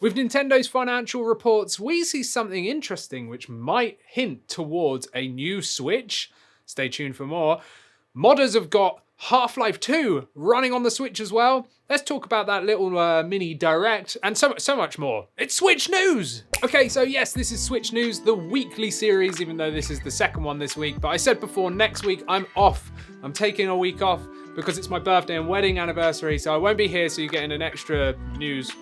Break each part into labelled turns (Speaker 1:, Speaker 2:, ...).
Speaker 1: With Nintendo's financial reports, we see something interesting which might hint towards a new Switch. Stay tuned for more. Modders have got Half-Life 2 running on the Switch as well. Let's talk about that little mini direct and so much more. It's Switch News! Okay, so yes, this is Switch News, the weekly series, even though this is the second one this week. But I said before, next week I'm off. I'm taking a week off because it's my birthday and wedding anniversary, so I won't be here, so you're getting an extra news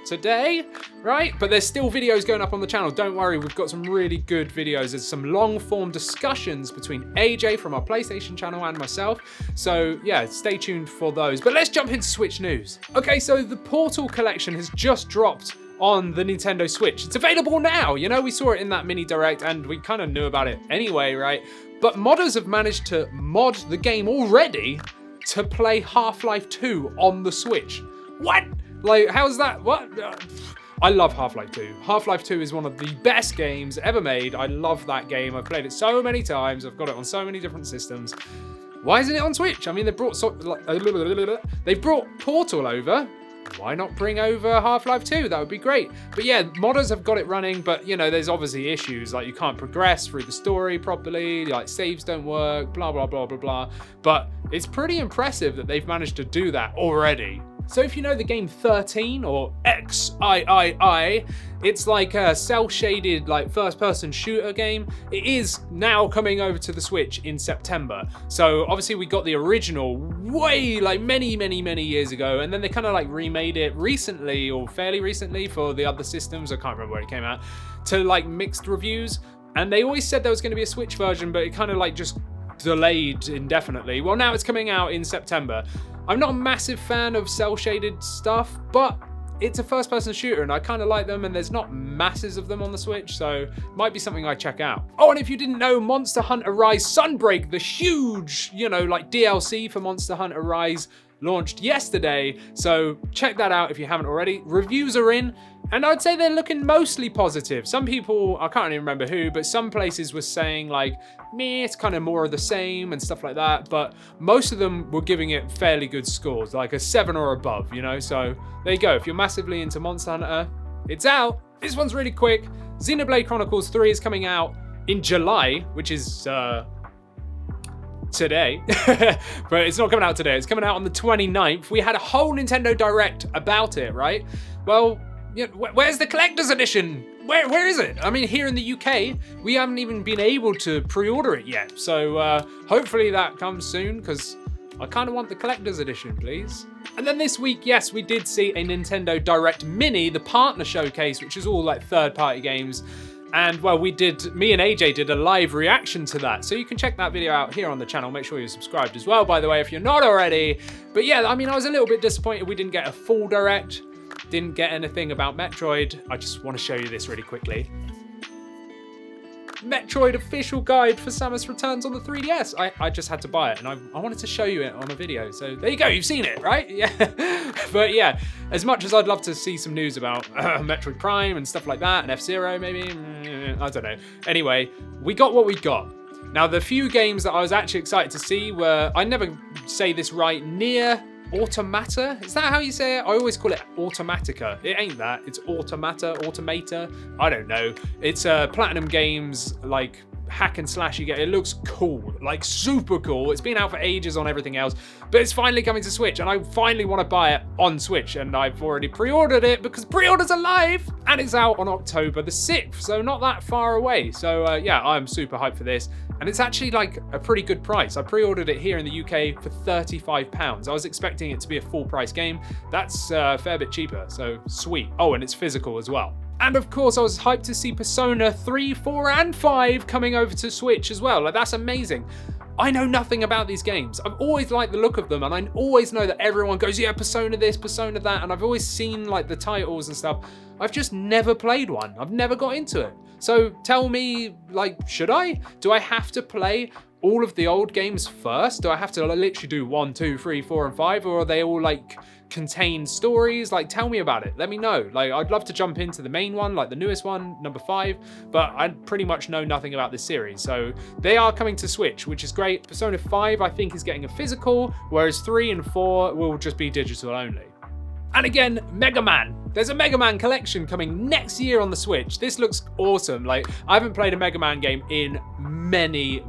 Speaker 1: today, right? But there's still videos going up on the channel. Don't worry, we've got some really good videos. There's some long form discussions between AJ from our PlayStation channel and myself. So yeah, stay tuned for those. But let's jump into Switch news. Okay, so the Portal collection has just dropped on the Nintendo Switch. It's available now. You know, we saw it in that mini direct and we kind of knew about it anyway, right? But modders have managed to mod the game already to play Half-Life 2 on the Switch. What? Like, how's that? What? I love Half-Life 2. Half-Life 2 is one of the best games ever made. I love that game. I've played it so many times. I've got it on so many different systems. Why isn't it on Switch? I mean, they brought Portal over. Why not bring over Half-Life 2? That would be great. But yeah, modders have got it running, but you know, there's obviously issues, like you can't progress through the story properly, like saves don't work, blah, blah, blah, blah, blah. But it's pretty impressive that they've managed to do that already. So if you know the game 13 or XIII, it's like a cel-shaded like first-person shooter game. It is now coming over to the Switch in September. So obviously we got the original way like many years ago, and then they kind of like remade it recently or fairly recently for the other systems. I can't remember where it came out, to like mixed reviews. And they always said there was going to be a Switch version, but it kind of like just delayed indefinitely. Well, now it's coming out in September. I'm not a massive fan of cel-shaded stuff, but it's a first-person shooter and I kind of like them, and there's not masses of them on the Switch, so it might be something I check out. Oh, and if you didn't know, Monster Hunter Rise Sunbreak, the huge, you know, like DLC for Monster Hunter Rise, launched yesterday, so check that out if you haven't already. Reviews are in, and I'd say they're looking mostly positive. Some people, I can't even remember who, but some places were saying like, meh, it's kind of more of the same and stuff like that, but most of them were giving it fairly good scores, like a 7 or above, you know? So there you go. If you're massively into Monster Hunter, it's out. This one's really quick. Xenoblade Chronicles 3 is coming out in July, which is today, but it's not coming out today. It's coming out on the 29th. We had a whole Nintendo Direct about it, right? Well, you know, where's the collector's edition? Where is it? I mean, here in the UK, we haven't even been able to pre-order it yet. So hopefully that comes soon, because I kind of want the collector's edition, please. And then this week, yes, we did see a Nintendo Direct Mini, the partner showcase, which is all like third-party games. And well, me and AJ did a live reaction to that. So you can check that video out here on the channel. Make sure you're subscribed as well, by the way, if you're not already. But yeah, I mean, I was a little bit disappointed we didn't get a full Direct. Didn't get anything about Metroid. I just want to show you this really quickly. Metroid official guide for Samus Returns on the 3DS. I just had to buy it, and I wanted to show you it on a video. So there you go, you've seen it, right? Yeah. But yeah, as much as I'd love to see some news about Metroid Prime and stuff like that, and F-Zero maybe, I don't know. Anyway, we got what we got. Now, the few games that I was actually excited to see were, I never say this right, Nier Automata? Is that how you say it? I always call it Automatica. It ain't that. It's Automata. I don't know. It's Platinum Games, like hack and slash you get. It looks cool, like super cool. It's been out for ages on everything else, but it's finally coming to Switch, and I finally want to buy it on Switch, and I've already pre-ordered it because pre-orders are live, and it's out on October the 6th, so not that far away. So yeah, I'm super hyped for this, and it's actually like a pretty good price. I pre-ordered it here in the UK for £35. I was expecting it to be a full price game. That's a fair bit cheaper, so sweet. Oh, and it's physical as well. And of course, I was hyped to see Persona 3, 4, and 5 coming over to Switch as well. Like, that's amazing. I know nothing about these games. I've always liked the look of them, and I always know that everyone goes, yeah, Persona this, Persona that, and I've always seen like the titles and stuff. I've just never played one. I've never got into it. So tell me, like, should I? Do I have to play all of the old games first? Do I have to literally do 1, 2, 3, 4, and 5, or are they all like contain stories? Like, tell me about it. Let me know. Like, I'd love to jump into the main one, like the newest one, number 5, but I pretty much know nothing about this series. So they are coming to Switch, which is great. Persona 5, I think, is getting a physical, whereas 3 and 4 will just be digital only. And again, Megaman. There's a Mega Man collection coming next year on the Switch. This looks awesome. Like, I haven't played a Mega Man game in many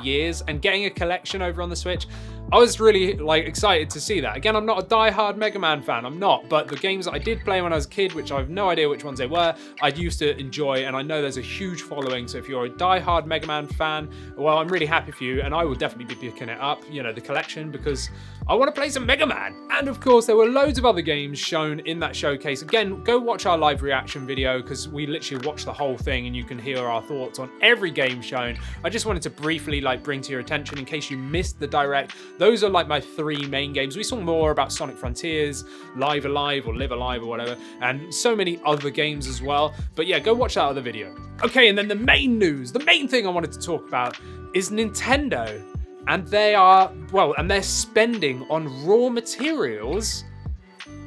Speaker 1: years, and getting a collection over on the Switch, I was really excited to see that. Again, I'm not a die-hard Mega Man fan, I'm not, but the games that I did play when I was a kid, which I have no idea which ones they were, I used to enjoy, and I know there's a huge following. So if you're a die-hard Mega Man fan, well, I'm really happy for you, and I will definitely be picking it up, the collection, because I want to play some Mega Man. And of course, there were loads of other games shown in that showcase. Again, go watch our live reaction video, because we literally watched the whole thing, and you can hear our thoughts on every game shown. I just wanted to briefly bring to your attention, in case you missed the direct, those are my 3 main games. We saw more about Sonic Frontiers, Live Alive or Live Alive or whatever, and so many other games as well. But yeah, go watch that other video. Okay, and then the main news, the main thing I wanted to talk about is Nintendo. And their spending on raw materials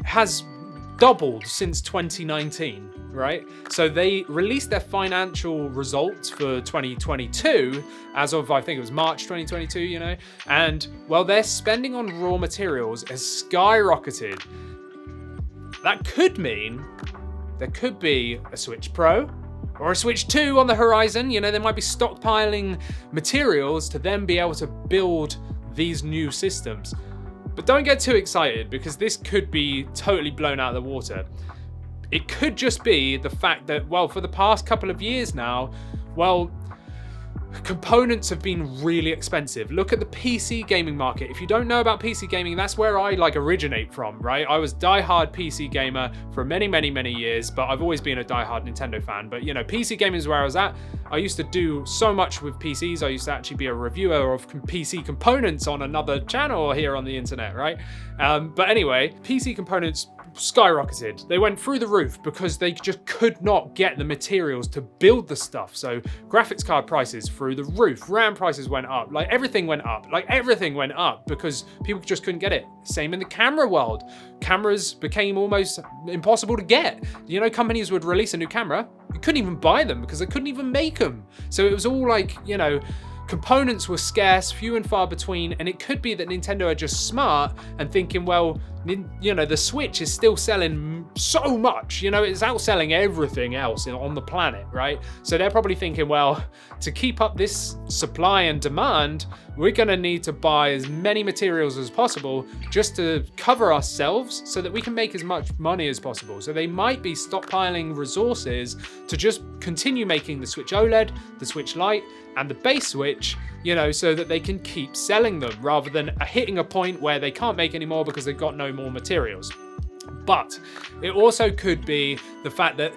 Speaker 1: has doubled since 2019. Right? So they released their financial results for 2022 as of, I think it was March 2022, and their spending on raw materials has skyrocketed. That could mean there could be a Switch Pro or a Switch 2 on the horizon. They might be stockpiling materials to then be able to build these new systems. But don't get too excited, because this could be totally blown out of the water. It could just be the fact that, for the past couple of years now, components have been really expensive. Look at the PC gaming market. If you don't know about PC gaming, that's where I originate from, right? I was die-hard PC gamer for many years, but I've always been a die-hard Nintendo fan. But PC gaming is where I was at. I used to do so much with PCs. I used to actually be a reviewer of PC components on another channel here on the internet, right? But anyway, PC components skyrocketed. They went through the roof because they just could not get the materials to build the stuff. So graphics card prices through the roof, RAM prices went up, everything went up because people just couldn't get it. Same in the camera world. Cameras became almost impossible to get. Companies would release a new camera, you couldn't even buy them because they couldn't even make them. So it was all components were scarce, few and far between, and it could be that Nintendo are just smart and thinking, the Switch is still selling so much, it's outselling everything else on the planet, right? So they're probably thinking, to keep up this supply and demand, we're going to need to buy as many materials as possible just to cover ourselves so that we can make as much money as possible. So they might be stockpiling resources to just continue making the Switch OLED, the Switch Lite, and the base Switch, so that they can keep selling them rather than hitting a point where they can't make any more because they've got no more materials. But it also could be the fact that,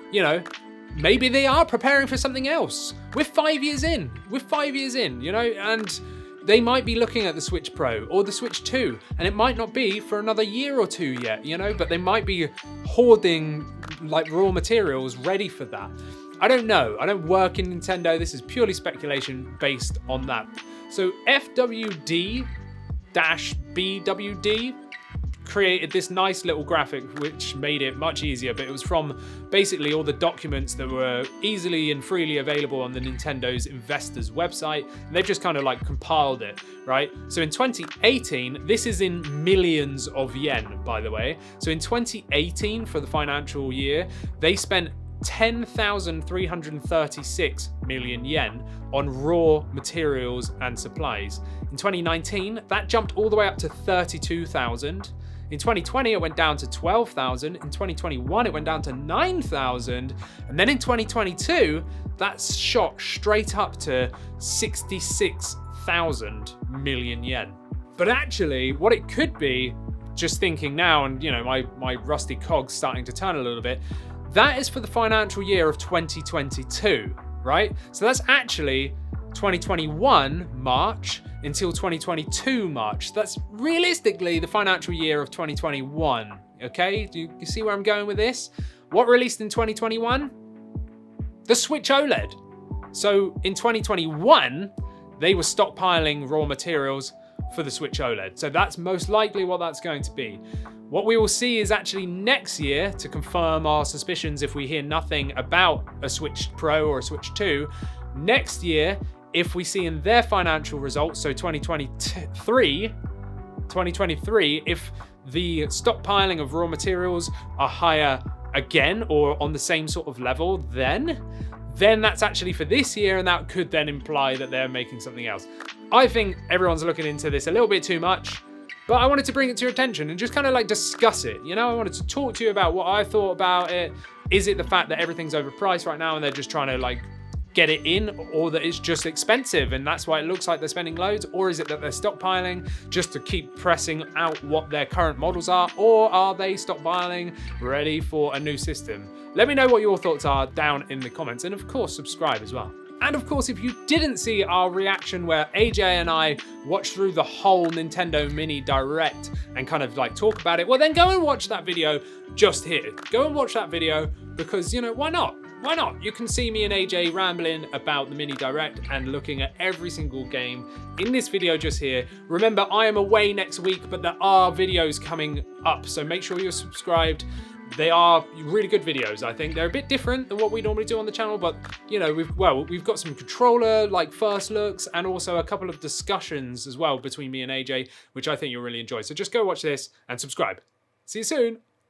Speaker 1: maybe they are preparing for something else. We're 5 years in, and they might be looking at the Switch Pro or the Switch 2, and it might not be for another year or two yet, but they might be hoarding raw materials ready for that. I don't know. I don't work in Nintendo. This is purely speculation based on that. So FWD-BWD created this nice little graphic which made it much easier, but it was from basically all the documents that were easily and freely available on the Nintendo's investors website, and they've just kind of compiled it, right? So in 2018, this is in millions of yen, by the way. So in 2018, for the financial year, they spent 10,336 million yen on raw materials and supplies. In 2019, that jumped all the way up to 32,000. In 2020, it went down to 12,000. In 2021, it went down to 9,000. And then in 2022, that shot straight up to 66,000 million yen. But actually, what it could be, just thinking now, and my rusty cog's starting to turn a little bit, that is for the financial year of 2022, right? So that's actually 2021 March until 2022 March. That's realistically the financial year of 2021, okay? Do you see where I'm going with this? What released in 2021? The Switch OLED. So in 2021, they were stockpiling raw materials for the Switch OLED. So that's most likely what that's going to be. What we will see is actually next year, to confirm our suspicions if we hear nothing about a Switch Pro or a Switch 2, next year, if we see in their financial results, so 2023, if the stockpiling of raw materials are higher again or on the same sort of level, then that's actually for this year, and that could then imply that they're making something else. I think everyone's looking into this a little bit too much, but I wanted to bring it to your attention and just kind of like discuss it. You know, I wanted to talk to you about what I thought about it. Is it the fact that everything's overpriced right now and they're just trying to like get it in, or that it's just expensive and that's why it looks like they're spending loads? Or is it that they're stockpiling just to keep pressing out what their current models are? Or are they stockpiling ready for a new system? Let me know what your thoughts are down in the comments, and of course subscribe as well. And of course, if you didn't see our reaction where AJ and I watched through the whole Nintendo Mini Direct and kind of like talk about it, well then go and watch that video just here. Go and watch that video because, you know, why not? Why not? You can see me and AJ rambling about the Mini Direct and looking at every single game in this video just here. Remember, I am away next week, but there are videos coming up, so make sure you're subscribed. They are really good videos, I think. They're a bit different than what we normally do on the channel, but you know, we've got some controller like first looks and also a couple of discussions as well between me and AJ, which I think you'll really enjoy. So just go watch this and subscribe. See you soon.